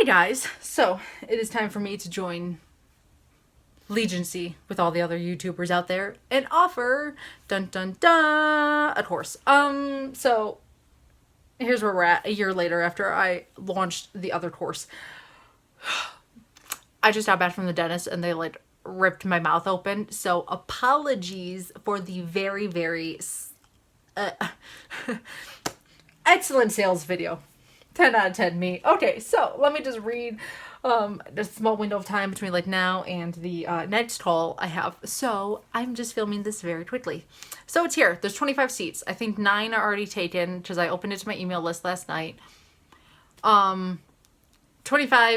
Hey guys, so it is time for me to join Legiancy with all the other YouTubers out there and offer dun dun dun a course. So here's where we're at a year later after I launched the other course. I just got back from the dentist and they like ripped my mouth open. So apologies for the very uh, excellent sales video. 10 out of 10 me. Okay, so let me just read the small window of time between like now and the next call I have. So I'm just filming this very quickly. So it's here. There's 25 seats. I think 9 are already taken because I opened it to my email list last night. 25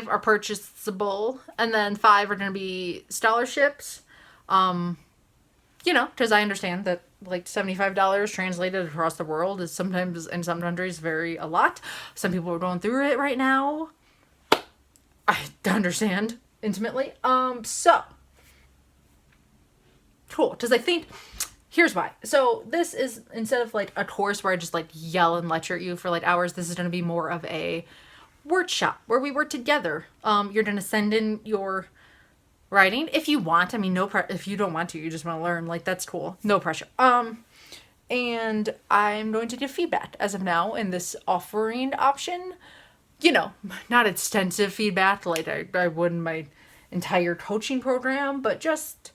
are purchasable, and then 5 are going to be scholarships. Because I understand that like $75 translated across the world is sometimes in some countries a lot. Some people are going through it right now. I understand intimately. So cool, because I think here's why. So this is, instead of like a course where I just like yell and lecture at you for like hours, this is going to be more of a workshop where we work together. You're going to send in your writing if you want. I mean, if you don't want to, you just want to learn, like that's cool. No pressure. And I'm going to give feedback as of now in this offering option. Not extensive feedback like I would in my entire coaching program, but just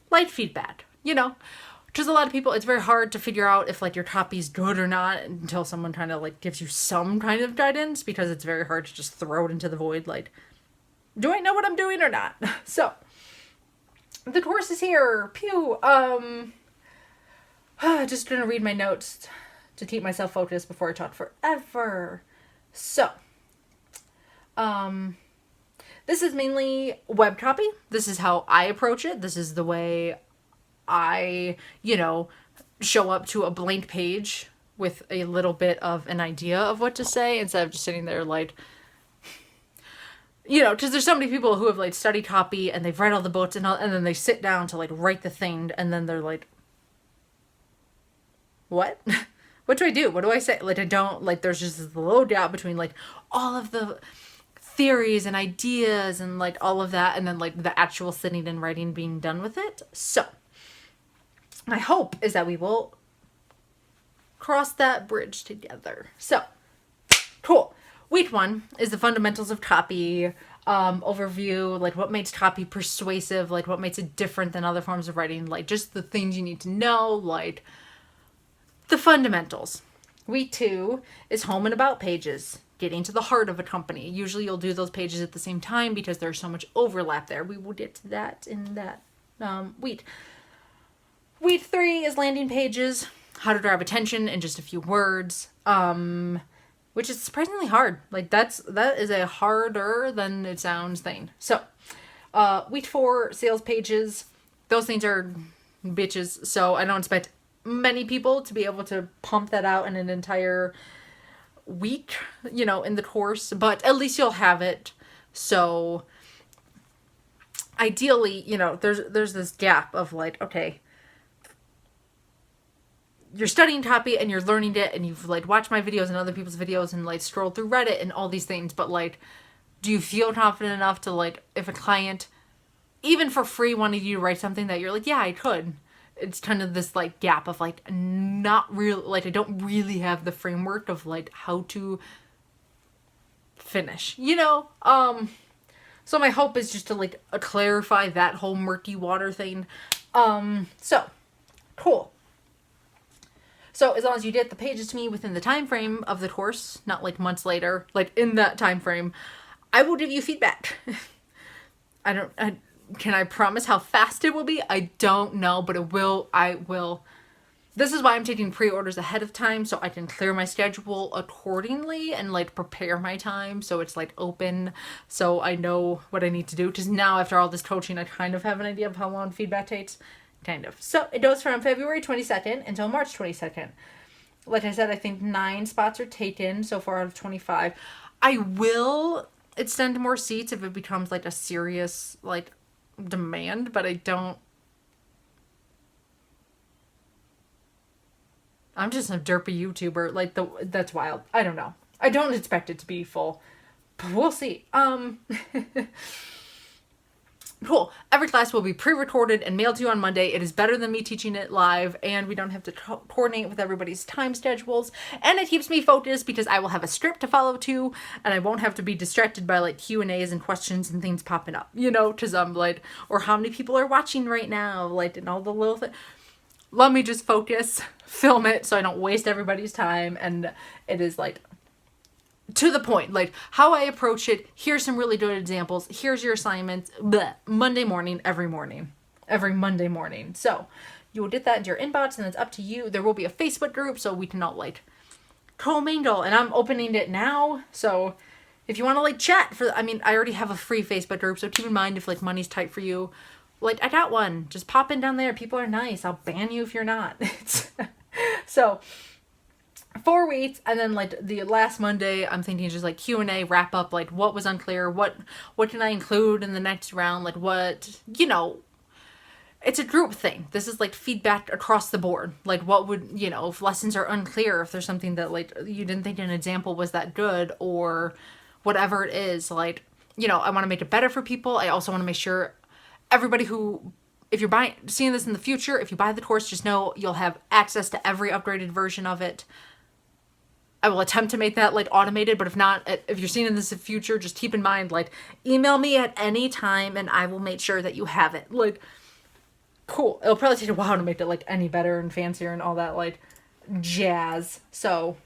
light feedback, Because a lot of people, it's very hard to figure out if like your copy's good or not until someone kind of like gives you some kind of guidance, because it's very hard to just throw it into the void like, do I know what I'm doing or not? So, the course is here. Pew. Just gonna read my notes to keep myself focused before I talk forever. So, this is mainly web copy. This is how I approach it. This is the way I, show up to a blank page with a little bit of an idea of what to say instead of just sitting there like, because there's so many people who have like studied copy and they've read all the books and then they sit down to like write the thing and then they're like, what? What do I do? What do I say? Like, I don't, like, there's just this low gap between like all of the theories and ideas and like all of that and then like the actual sitting and writing being done with it. So my hope is that we will cross that bridge together. So cool. Week 1 is the fundamentals of copy, overview, like what makes copy persuasive, like what makes it different than other forms of writing, like just the things you need to know, like the fundamentals. Week 2 is home and about pages, getting to the heart of a company. Usually you'll do those pages at the same time because there's so much overlap there. We will get to that in that week. Week 3 is landing pages, how to grab attention in just a few words. Which is surprisingly hard. Like that is a harder than it sounds thing. So, week 4, sales pages. Those things are bitches. So I don't expect many people to be able to pump that out in an entire week, in the course. But at least you'll have it. So ideally, there's this gap of like, okay, you're studying copy and you're learning it and you've like watched my videos and other people's videos and like scrolled through Reddit and all these things, but like, do you feel confident enough to like, if a client, even for free, wanted you to write something that you're like, yeah, I could. It's kind of this like gap of like, not real, like I don't really have the framework of like how to finish, So my hope is just to like clarify that whole murky water thing. So cool. So as long as you get the pages to me within the time frame of the course, not like months later, like in that time frame, I will give you feedback. Can I promise how fast it will be? I don't know, but I will. This is why I'm taking pre-orders ahead of time so I can clear my schedule accordingly and like prepare my time so it's like open so I know what I need to do. Because now after all this coaching, I kind of have an idea of how long feedback takes. Kind of. So it goes from February 22nd until March 22nd. Like I said, I think 9 spots are taken so far out of 25. I will extend more seats if it becomes like a serious like demand, but I'm just a derpy YouTuber. Like that's wild. I don't know. I don't expect it to be full. We'll see. Cool. Every class will be pre-recorded and mailed to you on Monday. It is better than me teaching it live, and we don't have to coordinate with everybody's time schedules. And it keeps me focused because I will have a script to follow too, and I won't have to be distracted by like Q&As and questions and things popping up, you know, because I'm like, or how many people are watching right now, like, and all the little things. Let me just focus, film it so I don't waste everybody's time, and it is like to the point, like how I approach it. Here's some really good examples. Here's your assignments. Bleh. Monday morning, every Monday morning. So you will get that into your inbox, and it's up to you. There will be a Facebook group so we can all like commingle, and I'm opening it now. So if you want to like chat for, I mean, I already have a free Facebook group, so keep in mind if like money's tight for you, like I got one. Just pop in down there. People are nice. I'll ban you if you're not. So 4 weeks, and then like the last Monday I'm thinking just like Q&A, wrap up, like what was unclear, what can I include in the next round, like what, you know, it's a group thing. This is like feedback across the board. Like what would, you know, if lessons are unclear, if there's something that like you didn't think an example was that good, or whatever it is, like, you know, I want to make it better for people. I also want to make sure everybody who, if you're seeing this in the future, if you buy the course, just know you'll have access to every upgraded version of it. I will attempt to make that like automated, but if not, if you're seeing this in the future, just keep in mind, like, email me at any time and I will make sure that you have it. Like, cool. It'll probably take a while to make it like any better and fancier and all that like jazz. So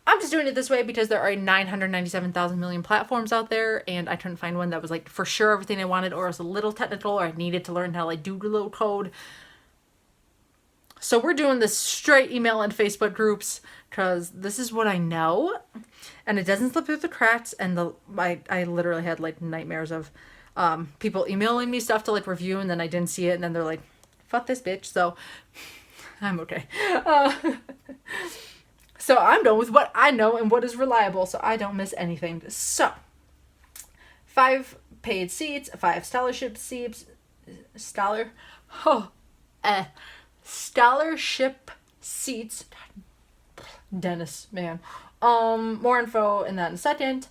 I'm just doing it this way because there are 997,000 million platforms out there, and I couldn't find one that was like for sure everything I wanted, or was a little technical, or I needed to learn how to like do the little code. So we're doing this straight email and Facebook groups because this is what I know, and it doesn't slip through the cracks. And I literally had like nightmares of people emailing me stuff to like review, and then I didn't see it, and then they're like, "Fuck this bitch." So I'm okay. So I'm done with what I know and what is reliable, so I don't miss anything. So 5 paid seats, 5 scholarship seats, scholarship seats. Dennis, man. More info in that in a second.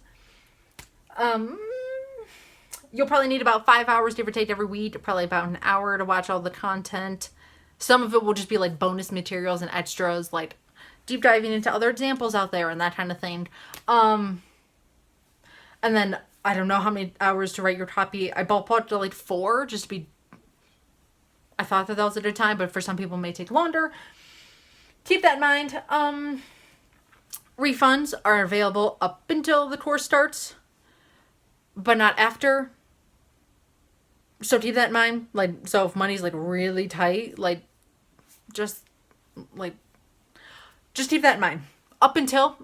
You'll probably need about 5 hours, give or take, every week. Probably about an hour to watch all the content. Some of it will just be like bonus materials and extras, like deep diving into other examples out there and that kind of thing. And then I don't know how many hours to write your copy. I ballparked to like 4, just to be. I thought that was a good time, but for some people it may take longer. Keep that in mind. Refunds are available up until the course starts, but not after. So keep that in mind. Like, so if money's like really tight, like just keep that in mind. Up until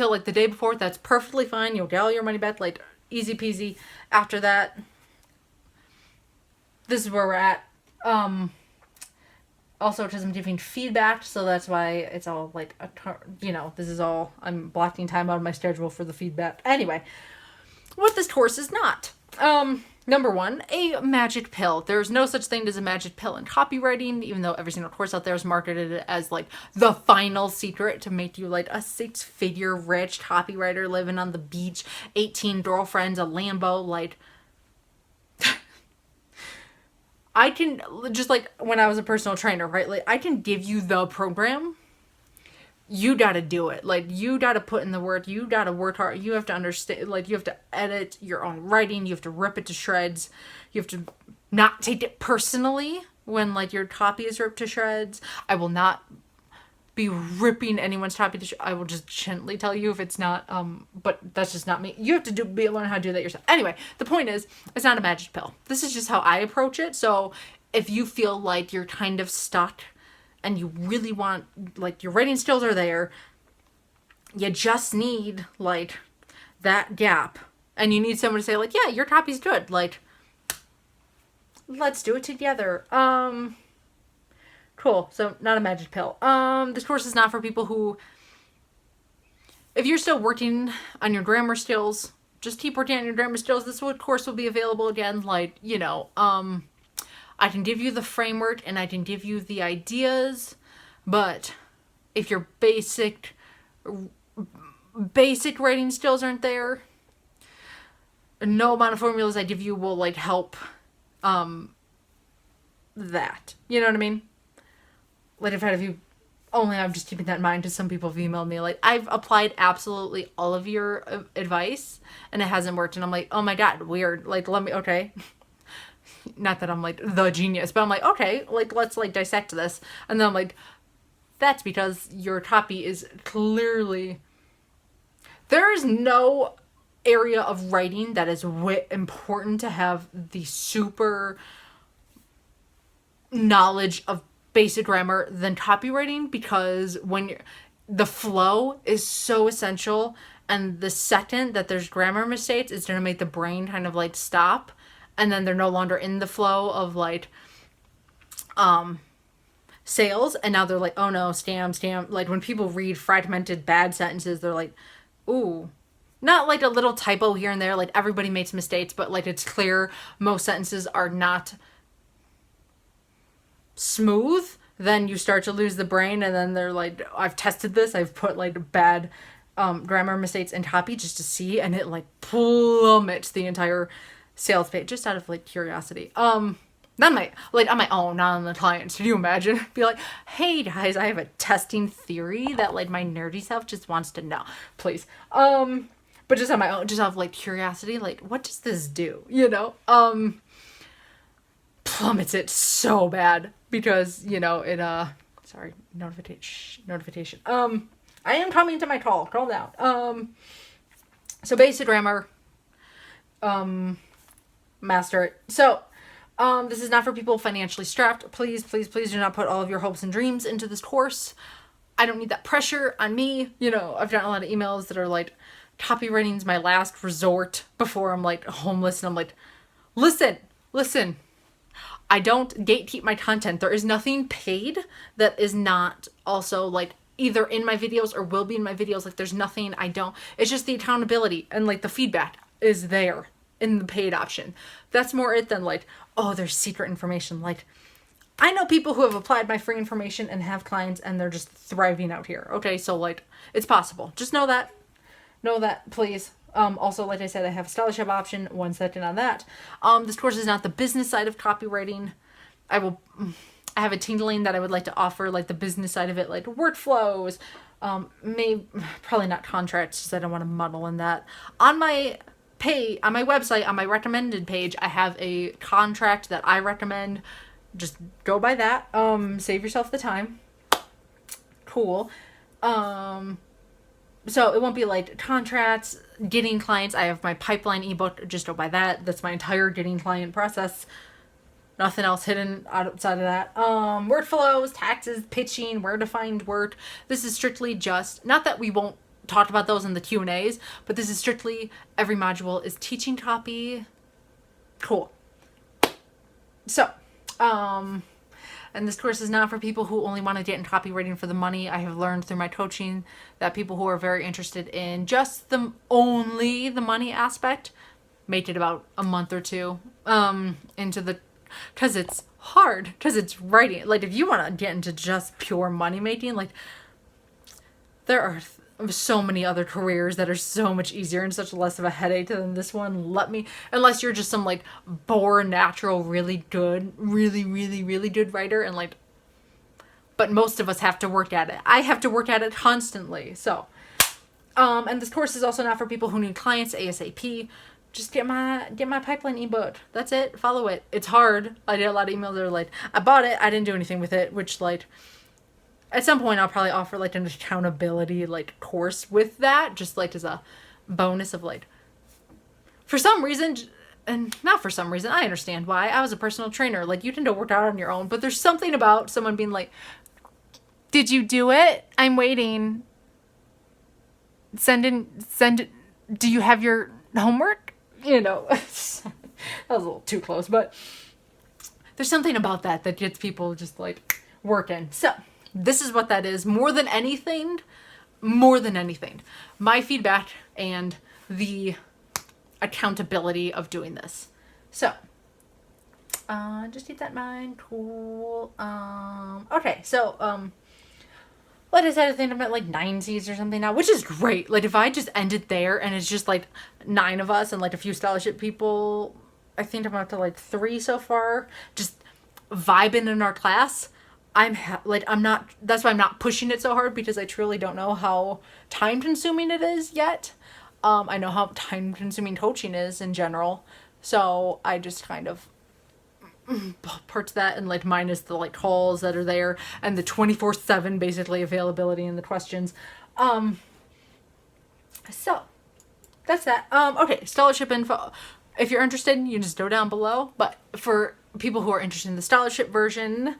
like the day before, that's perfectly fine. You'll get all your money back, like easy peasy. After that, this is where we're at. Also, because I'm giving feedback, so that's why it's all like, this is all, I'm blocking time out of my schedule for the feedback. Anyway, what this course is not. Number 1, a magic pill. There's no such thing as a magic pill in copywriting, even though every single course out there is marketed as like the final secret to make you like a 6-figure rich copywriter living on the beach, 18 girlfriends, a Lambo, like. I can, just like when I was a personal trainer, right? Like, I can give you the program. You gotta do it. Like, you gotta put in the work. You gotta work hard. You have to understand, like, you have to edit your own writing. You have to rip it to shreds. You have to not take it personally when, like, your copy is ripped to shreds. I will not be ripping anyone's copy to shreds. I will just gently tell you if it's not, but that's just not me. You have to learn how to do that yourself. Anyway, the point is, it's not a magic pill. This is just how I approach it. So if you feel like you're kind of stuck and you really want, like, your writing skills are there, you just need, like, that gap, and you need someone to say, like, yeah, your copy's good, like, let's do it together. Cool. So not a magic pill. This course is not for people who, if you're still working on your grammar skills, just keep working on your grammar skills. This course will be available again. Like, I can give you the framework and I can give you the ideas, but if your basic writing skills aren't there, no amount of formulas I give you will like help that. You know what I mean? Like I've had a few, only I'm just keeping that in mind because some people have emailed me like, I've applied absolutely all of your advice and it hasn't worked. And I'm like, oh my God, weird. Like, let me, okay. Not that I'm like the genius, but I'm like, okay, like let's like dissect this. And then I'm like, that's because your copy is clearly, there is no area of writing that is important to have the super knowledge of basic grammar than copywriting, because when the flow is so essential, and the second that there's grammar mistakes, it's going to make the brain kind of like stop, and then they're no longer in the flow of like sales, and now they're like, oh no, scam. Like when people read fragmented bad sentences, they're like, ooh. Not like a little typo here and there, like everybody makes mistakes, but like it's clear most sentences are not smooth. Then you start to lose the brain, and then they're like, I've tested this, I've put like bad grammar mistakes in copy just to see, and it like plummets the entire sales page just out of like curiosity. Not my, like on my own, not on the clients. Can you imagine? Be like, hey guys, I have a testing theory that like my nerdy self just wants to know. Please. But just on my own, just out of like curiosity, like what does this do? You know? Plummets it so bad because, you know, it sorry, notification. I am coming to my call. Calm down. So basic grammar, master it. So, this is not for people financially strapped. Please do not put all of your hopes and dreams into this course. I don't need that pressure on me. You know, I've gotten a lot of emails that are like, copywriting's my last resort before I'm like homeless, and I'm like, listen. I don't gatekeep my content. There is nothing paid that is not also like either in my videos or will be in my videos. Like there's nothing I don't, it's just the accountability and like the feedback is there in the paid option. That's more it than like, oh, there's secret information. Like I know people who have applied my free information and have clients and they're just thriving out here. Okay. So like it's possible. Just know that, please. Also, like I said, I have a scholarship option. 1 second on that. This course is not the business side of copywriting. I have a tingling that I would like to offer, like the business side of it, like workflows. Probably not contracts, because I don't want to muddle in that. On my website, on my recommended page, I have a contract that I recommend. Just go by that. Save yourself the time. Cool. So it won't be like contracts, getting clients. I have my pipeline ebook, just go by that. That's my entire getting client process. Nothing else hidden outside of that. Workflows, taxes, pitching, where to find work. This is strictly just, not that we won't talk about those in the Q&As, but this is strictly, every module is teaching copy. Cool. So, and this course is not for people who only want to get in copywriting for the money. I have learned through my coaching that people who are very interested in just only the money aspect make it about a month or two into the, because it's hard, because it's writing. Like if you want to get into just pure money making, like there are so many other careers that are so much easier and such less of a headache than this one. Unless you're just some like born natural, really good writer, and like, but most of us have to work at it. I have to work at it constantly. So, and this course is also not for people who need clients ASAP. Just get my pipeline ebook. That's it. Follow it. It's hard. I get a lot of emails that are like, I bought it, I didn't do anything with it, which like, at some point I'll probably offer like an accountability like course with that, just like as a bonus of like, for some reason, and not for some reason, I understand why. I was a personal trainer. Like you tend to work out on your own, but there's something about someone being like, did you do it? I'm waiting. Send it. Do you have your homework? You know, that was a little too close, but there's something about that gets people just like working. So this is what that is. More than anything, my feedback and the accountability of doing this. So, just keep that in mind. Cool. Okay. So, like I said, I think I'm at like 9 seats or something now, which is great. Like if I just ended there and it's just like 9 of us and like a few scholarship people, I think I'm up to like 3 so far, just vibing in our class. Like I'm not. That's why I'm not pushing it so hard, because I truly don't know how time consuming it is yet. I know how time consuming coaching is in general, so I just kind of parts of that, and like minus the like calls that are there and the 24/7 basically availability in the questions. So that's that. Okay, scholarship info. If you're interested, you can just go down below. But for people who are interested in the scholarship version,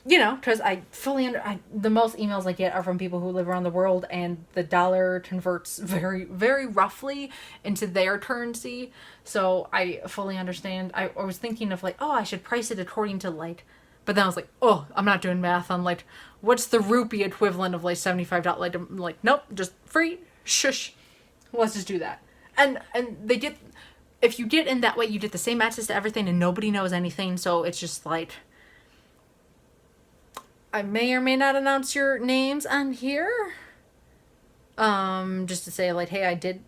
you know, because the most emails I get are from people who live around the world, and the dollar converts very, very roughly into their currency. So I fully understand. I was thinking of like, oh, I should price it according to like, but then I was like, oh, I'm not doing math on like, what's the rupee equivalent of like $75? Like, I'm like, nope, just free, shush. Let's just do that. And they did, if you get in that way, you get the same access to everything and nobody knows anything. So it's just like, I may or may not announce your names on here. Just to say like, hey, I did,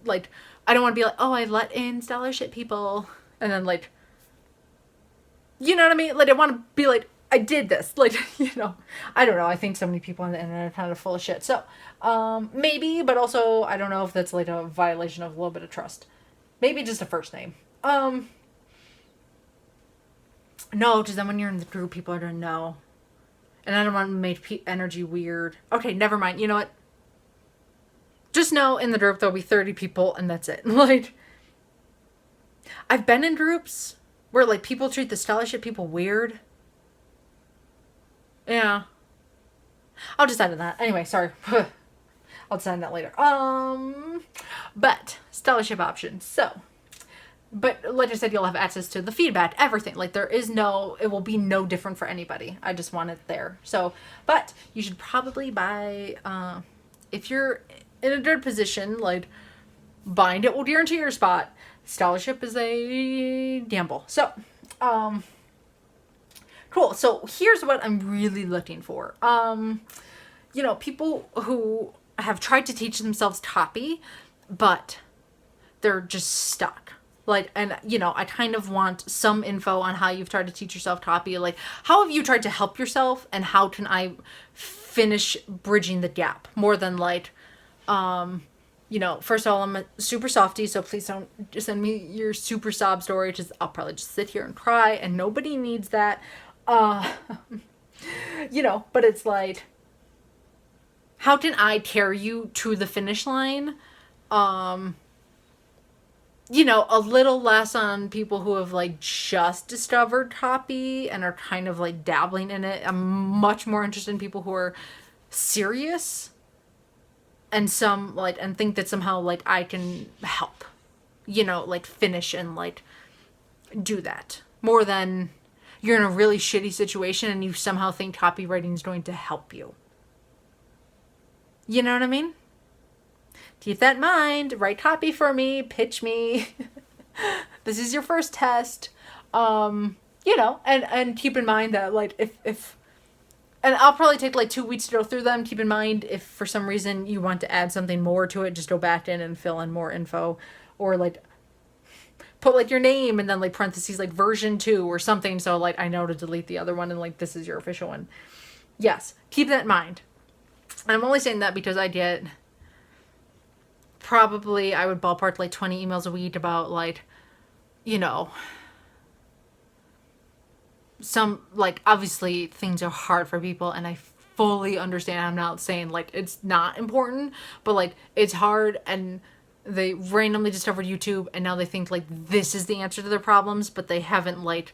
like, I don't want to be like, oh, I let in scholarship people, and then like, you know what I mean? Like I want to be like, I did this, like, you know, I don't know. I think so many people on the internet are kind of full of shit. So, maybe, but also I don't know if that's like a violation of a little bit of trust. Maybe just a first name. No, because then when you're in the group, people are gonna know. And I don't want to make energy weird. Okay, never mind. You know what? Just know in the group there'll be 30 people and that's it. Like, I've been in groups where like people treat the scholarship people weird. Yeah. I'll decide on that. Anyway, sorry. I'll decide on that later. But scholarship options. So, but like I said, you'll have access to the feedback, everything. Like it will be no different for anybody. I just want it there. So, but you should probably buy, if you're in a good position, like bind it will guarantee your spot. Scholarship is a gamble. So, cool. So here's what I'm really looking for. You know, people who have tried to teach themselves copy, but they're just stuck. Like, and you know, I kind of want some info on how you've tried to teach yourself copy. Like, how have you tried to help yourself, and how can I finish bridging the gap more than like, you know, first of all, I'm a super softie, so please don't just send me your super sob story. Just I'll probably just sit here and cry, and nobody needs that. You know, but it's like, how can I carry you to the finish line? You know, a little less on people who have like just discovered copy and are kind of like dabbling in it. I'm much more interested in people who are serious and and think that somehow like I can help, you know, like finish and like do that more than you're in a really shitty situation and you somehow think copywriting is going to help you. You know what I mean? Keep that in mind. Write copy for me. Pitch me. This is your first test. You know, and keep in mind that like if and I'll probably take like 2 weeks to go through them. Keep in mind if for some reason you want to add something more to it, just go back in and fill in more info, or like put like your name and then like parentheses like version 2 or something, so like I know to delete the other one and like this is your official one. Yes, keep that in mind. And I'm only saying that because I get probably, I would ballpark like 20 emails a week about like, you know, some like obviously things are hard for people, and I fully understand. I'm not saying like it's not important, but like it's hard, and they randomly discovered YouTube and now they think like this is the answer to their problems, but they haven't like,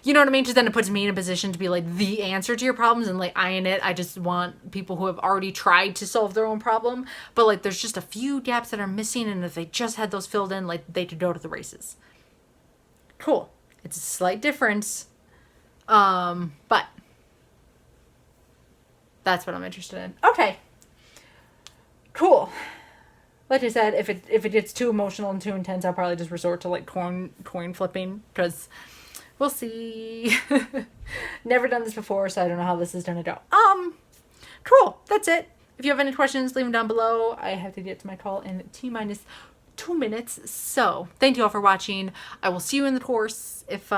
you know what I mean? Because then it puts me in a position to be like the answer to your problems, and like I in it. I just want people who have already tried to solve their own problem, but like there's just a few gaps that are missing, and if they just had those filled in, like they could go to the races. Cool. It's a slight difference, but that's what I'm interested in. Okay. Cool. Like I said, if it gets too emotional and too intense, I'll probably just resort to like coin flipping, because We'll see. Never done this before, so I don't know how this is gonna go. Cool. That's it. If you have any questions, leave them down below. I have to get to my call in T-minus 2 minutes. So thank you all for watching. I will see you in the course if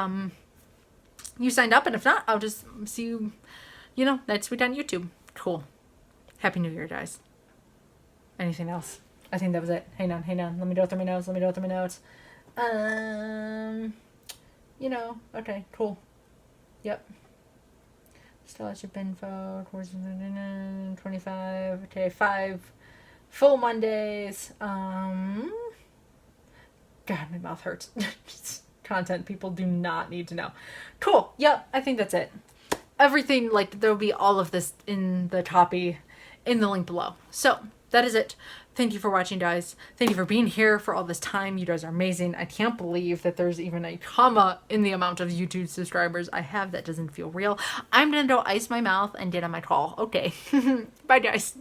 you signed up, and if not, I'll just see you, next week on YouTube. Cool. Happy New Year, guys. Anything else? I think that was it. Hang on. Let me go through my notes. Okay, cool. Yep. Scholarship info, course 25, okay, 5 full Mondays. God, my mouth hurts. Content people do not need to know. Cool. Yep, I think that's it. Everything, there'll be all of this in the copy in the link below. So, that is it. Thank you for watching, guys. Thank you for being here for all this time. You guys are amazing. I can't believe that there's even a comma in the amount of YouTube subscribers I have. That doesn't feel real. I'm gonna go ice my mouth and get on my call. Okay. Bye, guys.